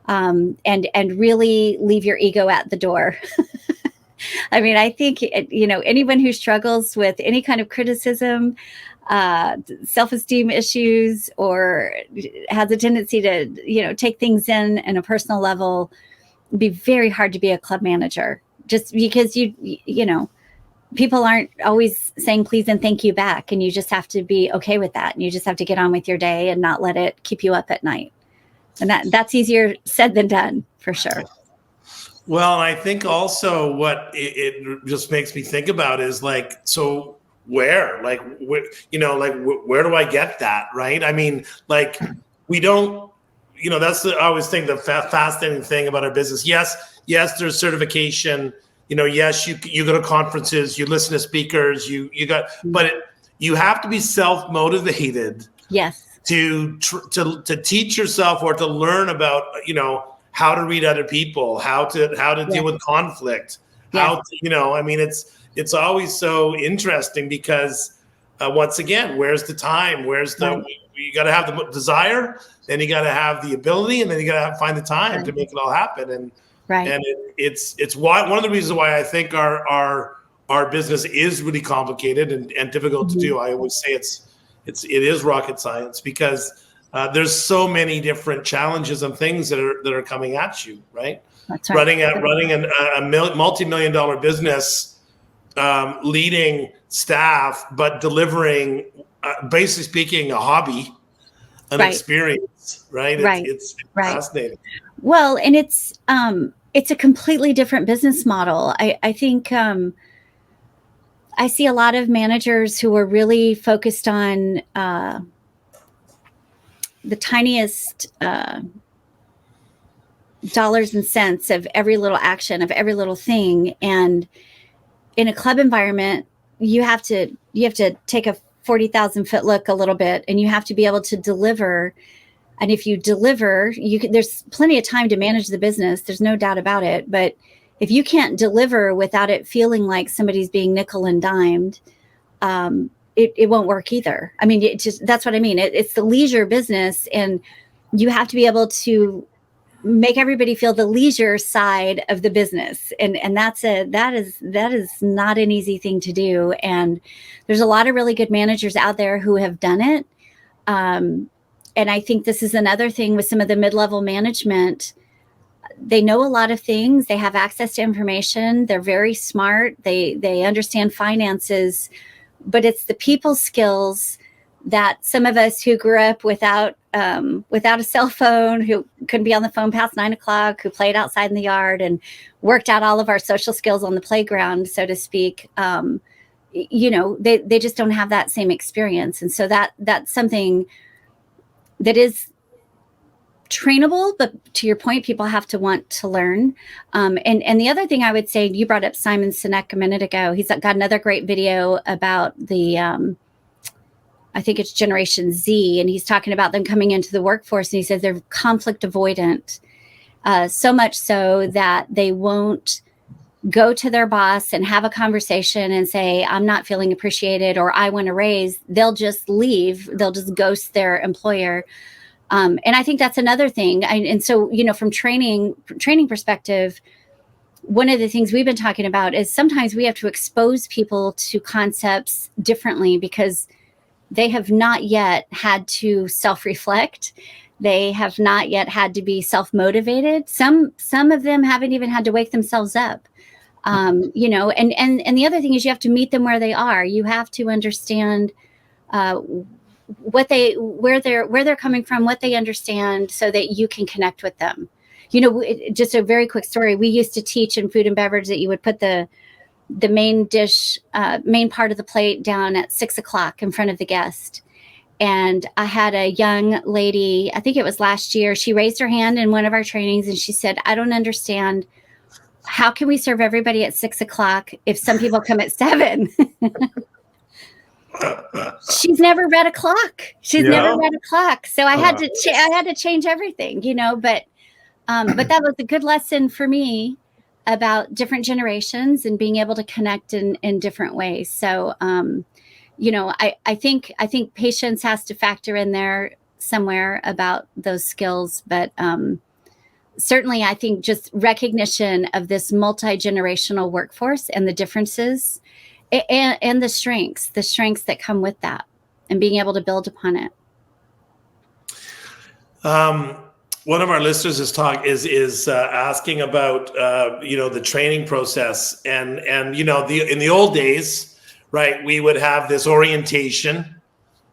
and really leave your ego at the door. I mean, I think, anyone who struggles with any kind of criticism, self-esteem issues, or has a tendency to, take things in a personal level, it'd be very hard to be a club manager, just because people aren't always saying please and thank you back. And you just have to be okay with that. And you just have to get on with your day and not let it keep you up at night. And that's easier said than done, for sure. Well, I think also what it just makes me think about is so where do I get that? Right. I mean, we don't, that's I always think the fascinating thing about our business. Yes, there's certification. Yes, you go to conferences, you listen to speakers, but you have to be self-motivated. Yes. To teach yourself or to learn about, how to read other people, how to deal with conflict, it's always so interesting because once again, where's the time? You got to have the desire, then you got to have the ability, and then you got to find the time to make it all happen. And it's one of the reasons why I think our business is really complicated and difficult to do. I always say it is rocket science because there's so many different challenges and things that are coming at you, right? That's right. Running a multi-million-dollar business, leading staff, but delivering, basically speaking, a hobby, an experience, right? It's fascinating. Well, and it's a completely different business model. I think I see a lot of managers who are really focused on the tiniest dollars and cents of every little action, of every little thing. And in a club environment, you have to take a 40,000 foot look a little bit, and you have to be able to deliver. And if you deliver, there's plenty of time to manage the business. There's no doubt about it. But if you can't deliver without it feeling like somebody's being nickel and dimed, it won't work either. I mean, that's what I mean. It's the leisure business, and you have to be able to make everybody feel the leisure side of the business. And that is not an easy thing to do. And there's a lot of really good managers out there who have done it. And I think this is another thing with some of the mid-level management. They know a lot of things. They have access to information. They're very smart. They understand finances, but it's the people skills that some of us who grew up without a cell phone, who couldn't be on the phone past 9 o'clock, who played outside in the yard and worked out all of our social skills on the playground, so to speak. They just don't have that same experience. And so that's something that is trainable, but to your point, people have to want to learn. And the other thing I would say, you brought up Simon Sinek a minute ago. He's got another great video about the, I think it's Generation Z, and he's talking about them coming into the workforce, and he says they're conflict avoidant, so much so that they won't go to their boss and have a conversation and say, I'm not feeling appreciated, or I want a raise. They'll just leave. They'll just ghost their employer. And I think that's another thing. And so, from training perspective, one of the things we've been talking about is sometimes we have to expose people to concepts differently because they have not yet had to self-reflect They have not yet had to be self-motivated. Some of them haven't even had to wake themselves up. And the other thing is you have to meet them where they are. You have to understand where they're coming from, what they understand, so that you can connect with them. Just a very quick story. We used to teach in food and beverage that you would put the main dish, main part of the plate down at 6:00 in front of the guest. And I had a young lady, I think it was last year, she raised her hand in one of our trainings and she said, I don't understand. How can we serve everybody at 6:00 if some people come at 7? She's never read a clock. So I had to change everything, but that was a good lesson for me about different generations and being able to connect in different ways. So, I think patience has to factor in there somewhere about those skills, but certainly I think just recognition of this multi-generational workforce and the differences and the strengths that come with that and being able to build upon it. One of our listeners is asking about the training process and in the old days, right, we would have this orientation.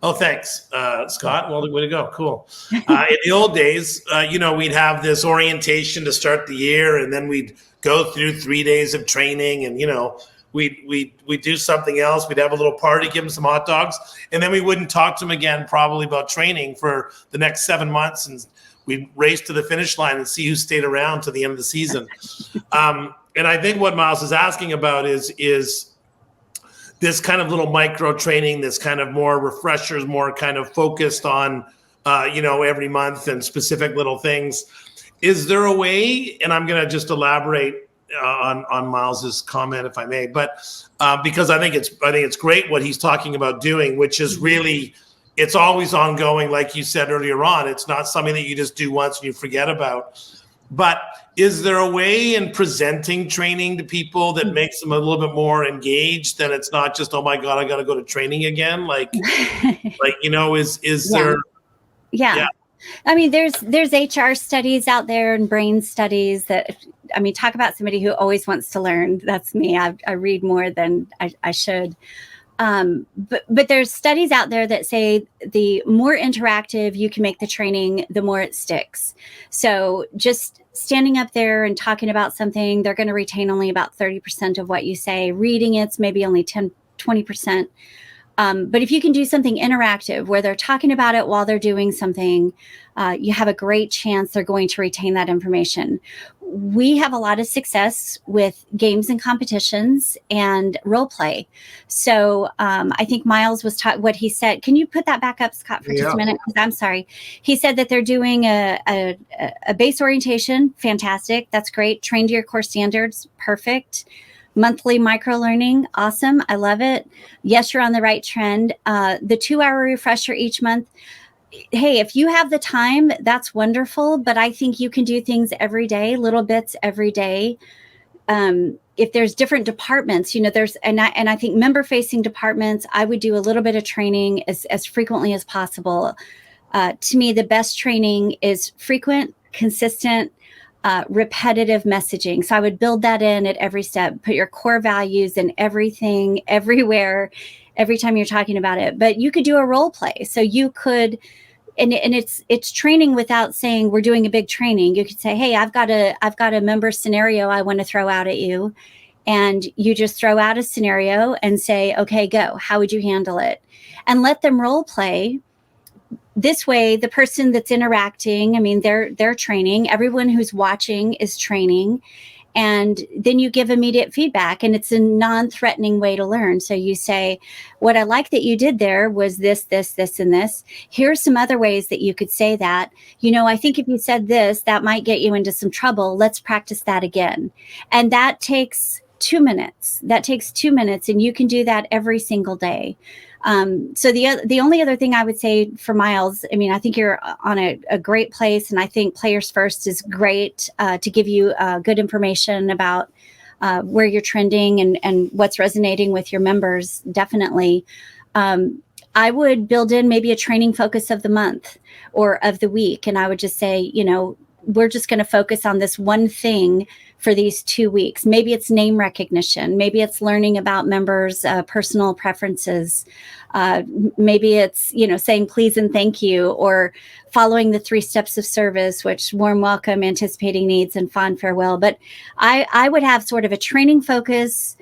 Oh, thanks, Scott. Well, way to go. Cool. In the old days, we'd have this orientation to start the year, and then we'd go through 3 days of training, and we'd do something else. We'd have a little party, give them some hot dogs, and then we wouldn't talk to them again probably about training for the next 7 months, and we'd race to the finish line and see who stayed around to the end of the season. And I think what Miles is asking about is this kind of little micro training, this kind of more refreshers, more kind of focused on, every month and specific little things. Is there a way, and I'm going to just elaborate on Miles's comment, if I may, but because I think it's great what he's talking about doing, which is really, it's always ongoing. Like you said earlier on, it's not something that you just do once and you forget about. But is there a way in presenting training to people that makes them a little bit more engaged? That it's not just, oh my God, I got to go to training again. Is there? Yeah. I mean, there's HR studies out there and brain studies talk about somebody who always wants to learn. That's me. I read more than I should. But there's studies out there that say the more interactive you can make the training, the more it sticks. So just standing up there and talking about something, they're going to retain only about 30% of what you say. Reading it's maybe only 10-20%. But if you can do something interactive where they're talking about it while they're doing something, you have a great chance they're going to retain that information. We have a lot of success with games and competitions and role play. So I think Miles was taught what he said. Can you put that back up, Scott, for just a minute? I'm sorry. He said that they're doing a base orientation. Fantastic. That's great. Train to your core standards. Perfect. Monthly micro learning. Awesome. I love it. Yes, you're on the right trend. The 2-hour refresher each month. Hey, if you have the time, that's wonderful. But I think you can do things every day, little bits every day. If there's different departments, and I think member facing departments, I would do a little bit of training as frequently as possible. To me, the best training is frequent, consistent, repetitive messaging. So I would build that in at every step, put your core values in everything, everywhere, every time you're talking about it. But you could do a role play. So you could, and it's training without saying we're doing a big training. You could say, hey, I've got a member scenario I want to throw out at you. And you just throw out a scenario and say, okay, go. How would you handle it? And let them role play. This way, the person that's interacting, they're training. Everyone who's watching is training. And then you give immediate feedback, and it's a non-threatening way to learn. So you say, what I like that you did there was this, this, this, and this. Here's some other ways that you could say that. I think if you said this, that might get you into some trouble. Let's practice that again. And that takes 2 minutes. And you can do that every single day. So the only other thing I would say for Miles, I think you're on a great place, and I think Players First is great to give you good information about where you're trending and what's resonating with your members. Definitely. I would build in maybe a training focus of the month or of the week. And I would just say, we're just going to focus on this one thing for these 2 weeks. Maybe it's name recognition. Maybe it's learning about members' personal preferences. Maybe it's, saying please and thank you, or following the 3 steps of service, which warm welcome, anticipating needs, and fond farewell. But I would have sort of a training focus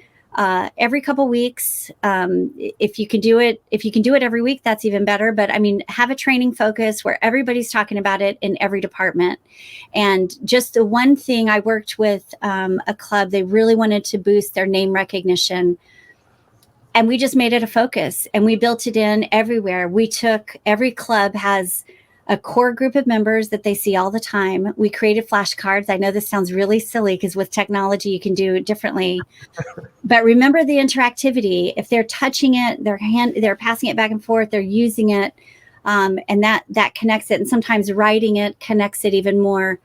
every couple weeks. If you can do it every week, that's even better. But I mean, have a training focus where everybody's talking about it in every department. And just the one thing, I worked with a club, they really wanted to boost their name recognition. And we just made it a focus, and we built it in everywhere. Every club has a core group of members that they see all the time. We created flashcards. I know this sounds really silly because with technology, you can do it differently. But remember the interactivity. If they're touching it, they're passing it back and forth, they're using it, and that connects it. And sometimes writing it connects it even more.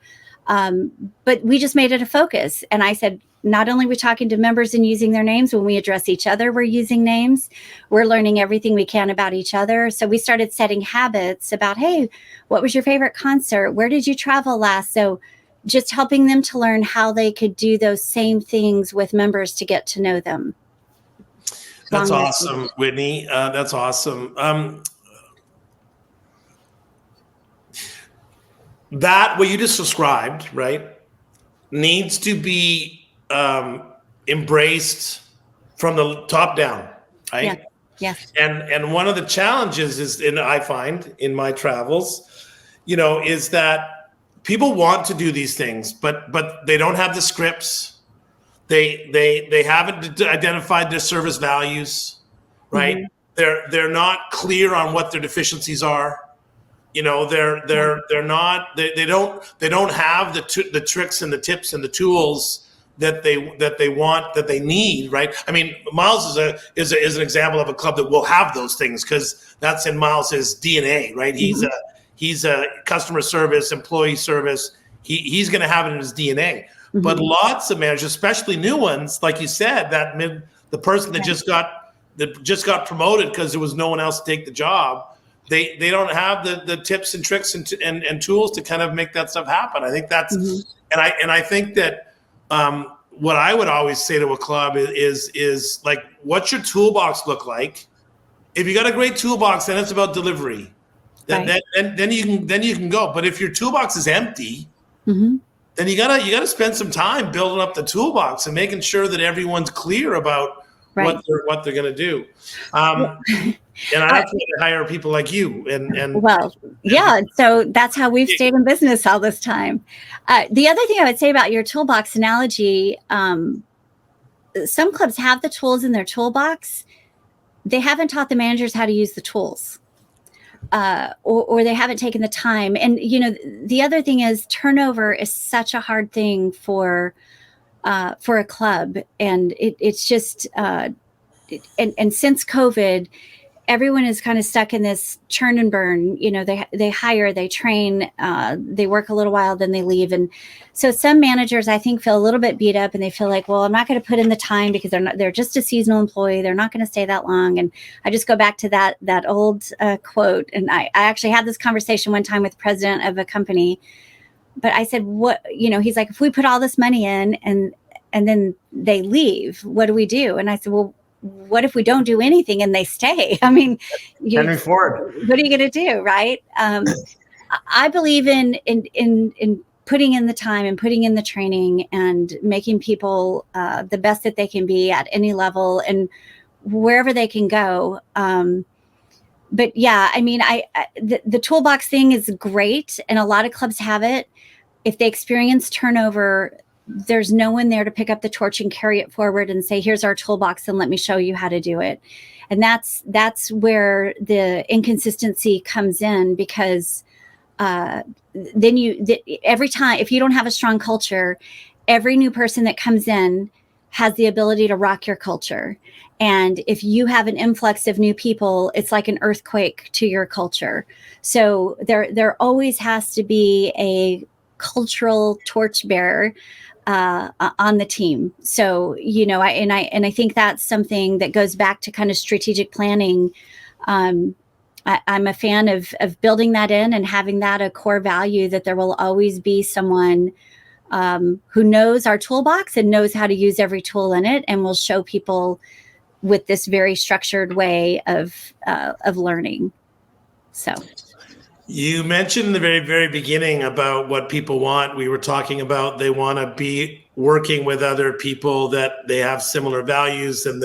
But we just made it a focus. And I said, not only are we talking to members and using their names, when we address each other, we're using names. We're learning everything we can about each other. So we started setting habits about, hey, what was your favorite concert? Where did you travel last? So just helping them to learn how they could do those same things with members to get to know them. That's awesome, Whitney. That's awesome. That, what you just described, right, needs to be embraced from the top down, right? Yeah. Yes. And one of the challenges is, and I find in my travels, is that people want to do these things, but they don't have the scripts. They haven't identified their service values, right? Mm-hmm. They're not clear on what their deficiencies are. They don't have the tricks and the tips and the tools that they need, right? I mean, Miles is an example of a club that will have those things because that's in Miles's DNA, right? He's a customer service, employee service. He's going to have it in his DNA. Mm-hmm. But lots of managers, especially new ones, like you said, the person that just got promoted because there was no one else to take the job. They don't have the tips and tricks and tools to kind of make that stuff happen. I think that's, and I think that what I would always say to a club is like, what's your toolbox look like? If you got a great toolbox, then it's about delivery. Then you can go. But if your toolbox is empty, then you gotta spend some time building up the toolbox and making sure that everyone's clear about what they're gonna do. And I have to hire people like you. So that's how we've stayed in business all this time. The other thing I would say about your toolbox analogy, some clubs have the tools in their toolbox. They haven't taught the managers how to use the tools, or they haven't taken the time. And, the other thing is turnover is such a hard thing for a club. And it's just, and since COVID, everyone is kind of stuck in this churn and burn. They hire, they train, they work a little while, then they leave. And so some managers, I think, feel a little bit beat up, and they feel like, well, I'm not going to put in the time because they're just a seasonal employee. They're not going to stay that long. And I just go back to that old quote. And I actually had this conversation one time with the president of a company, but I said, he's like, if we put all this money in and then they leave, what do we do? And I said, well, what if we don't do anything and they stay? I mean, Henry Ford. What are you going to do, right? I believe in putting in the time and putting in the training and making people the best that they can be at any level and wherever they can go. But yeah, I mean, the toolbox thing is great, and a lot of clubs have it. If they experience turnover, there's no one there to pick up the torch and carry it forward and say, here's our toolbox and let me show you how to do it. And that's where the inconsistency comes in, because then every time, if you don't have a strong culture, every new person that comes in has the ability to rock your culture. And if you have an influx of new people, it's like an earthquake to your culture. So there always has to be a cultural torchbearer on the team. So, I think that's something that goes back to kind of strategic planning. I'm a fan of building that in and having that a core value, that there will always be someone who knows our toolbox and knows how to use every tool in it, and will show people with this very structured way of learning. So. You mentioned in the very, very beginning about what people want. We were talking about they want to be working with other people that they have similar values, and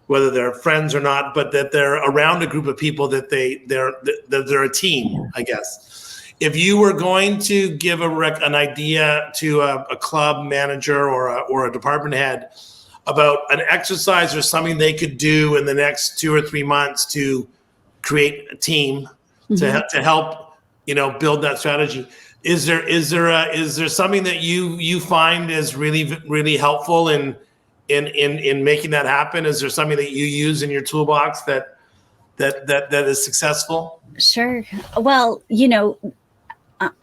whether they're friends or not, but that they're around a group of people that they're a team, I guess. If you were going to give an idea to a club manager or a department head about an exercise or something they could do in the next 2 or 3 months to create a team, to help, build that strategy, is there something that you find is really, really helpful in making that happen? Is there something that you use in your toolbox that is successful? Sure. Well,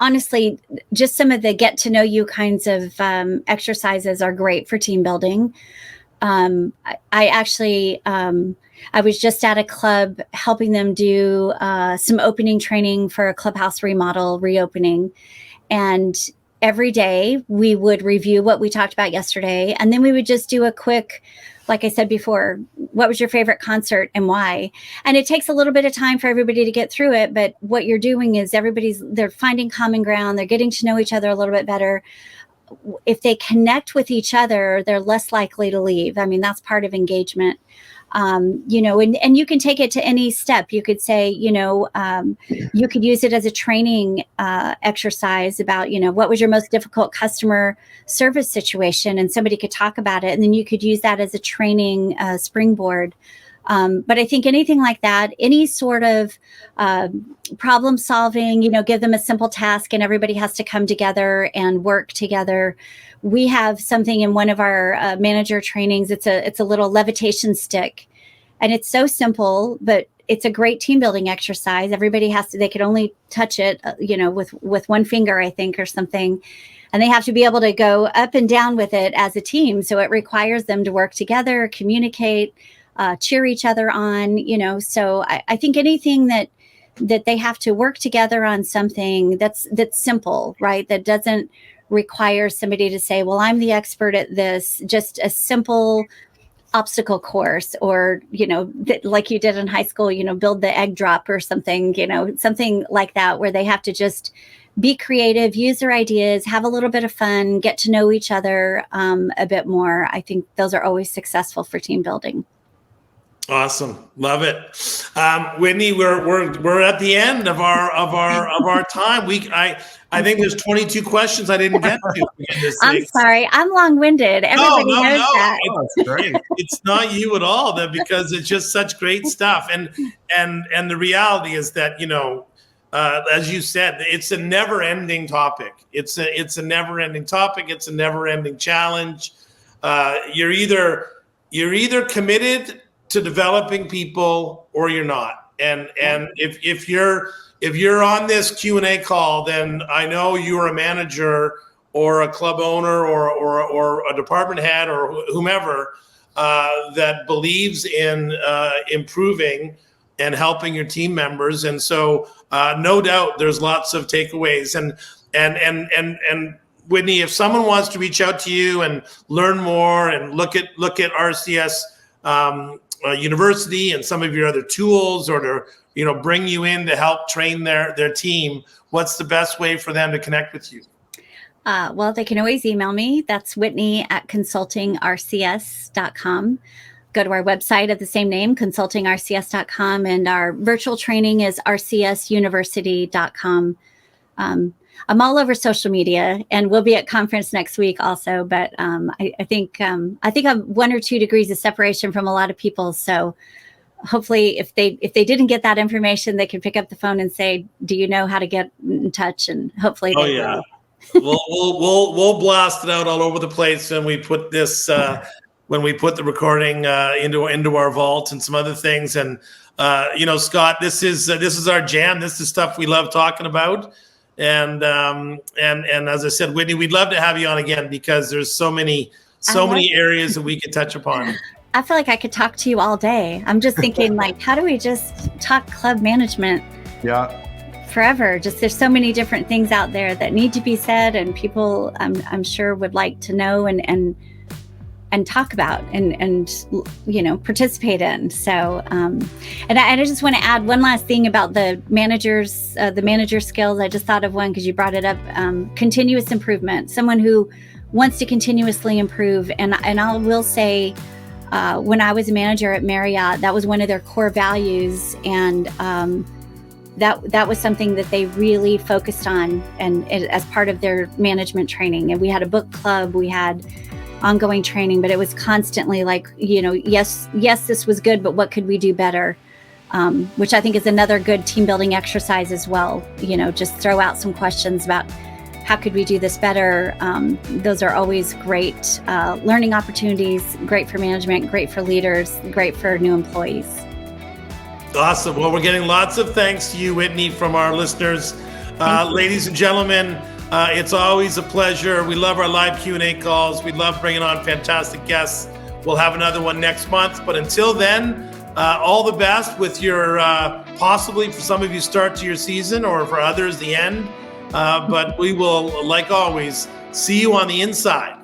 honestly, just some of the get to know you kinds of exercises are great for team building. I was just at a club helping them do some opening training for a clubhouse remodel reopening. And every day we would review what we talked about yesterday. And then we would just do a quick, like I said before, what was your favorite concert and why? And it takes a little bit of time for everybody to get through it. But what you're doing is they're finding common ground. They're getting to know each other a little bit better. If they connect with each other, they're less likely to leave. I mean, that's part of engagement. And you can take it to any step. You could say, you could use it as a training exercise about, what was your most difficult customer service situation, and somebody could talk about it. And then you could use that as a training springboard. But I think anything like that, any sort of problem solving, give them a simple task and everybody has to come together and work together. We have something in one of our manager trainings. It's a little levitation stick, and it's so simple, but it's a great team building exercise. Everybody they could only touch it, with one finger, I think, or something. And they have to be able to go up and down with it as a team. So it requires them to work together, communicate, cheer each other on, so I think anything that they have to work together on something that's simple, right? That doesn't require somebody to say, well, I'm the expert at this, just a simple obstacle course, or, like you did in high school, build the egg drop or something, something like that, where they have to just be creative, use their ideas, have a little bit of fun, get to know each other a bit more. I think those are always successful for team building. Awesome, love it, Whitney. We're at the end of our time. I think there's 22 questions I didn't get to. I'm sorry, I'm long-winded. Everybody knows that. It's great. It's not you at all, because it's just such great stuff. And the reality is that as you said, it's a never-ending topic. It's a never-ending topic. It's a never-ending challenge. You're either committed to developing people or you're not. And if you're on this Q&A call, then I know you're a manager or a club owner or a department head or whomever that believes in improving and helping your team members. And so no doubt there's lots of takeaways. And Whitney, if someone wants to reach out to you and learn more and look at RCS University and some of your other tools, or to bring you in to help train their team, what's the best way for them to connect with you? Well, they can always email me. That's Whitney@consultingrcs.com. Go to our website of the same name, consultingrcs.com, and our virtual training is rcsuniversity.com. I'm all over social media, and we'll be at conference next week also. But I think I'm 1 or 2 degrees of separation from a lot of people. So hopefully, if they didn't get that information, they can pick up the phone and say, "Do you know how to get in touch?" And hopefully, they will. We'll blast it out all over the place when we put this when we put the recording into our vault and some other things. And Scott, this is our jam. This is stuff we love talking about. And as I said, Whitney, we'd love to have you on again, because there's so many areas that we could touch upon. I feel like I could talk to you all day. I'm just thinking like, how do we just talk club management? Yeah. Forever. Just there's so many different things out there that need to be said, and people I'm sure would like to know and talk about and participate in. So and I just want to add one last thing about the manager skills. I just thought of one because you brought it up. Continuous improvement. Someone who wants to continuously improve. And I will say, when I was a manager at Marriott, that was one of their core values, and that was something that they really focused on, and as part of their management training. And we had a book club, we had ongoing training, but it was constantly like, yes, this was good, but what could we do better? Which I think is another good team building exercise as well. Just throw out some questions about how could we do this better? Those are always great learning opportunities, great for management, great for leaders, great for new employees. Awesome. Well, we're getting lots of thanks to you, Whitney, from our listeners. Ladies and gentlemen, it's always a pleasure. We love our live Q&A calls. We love bringing on fantastic guests. We'll have another one next month. But until then, all the best with your, possibly for some of you, start to your season, or for others, the end. But we will, like always, see you on the inside.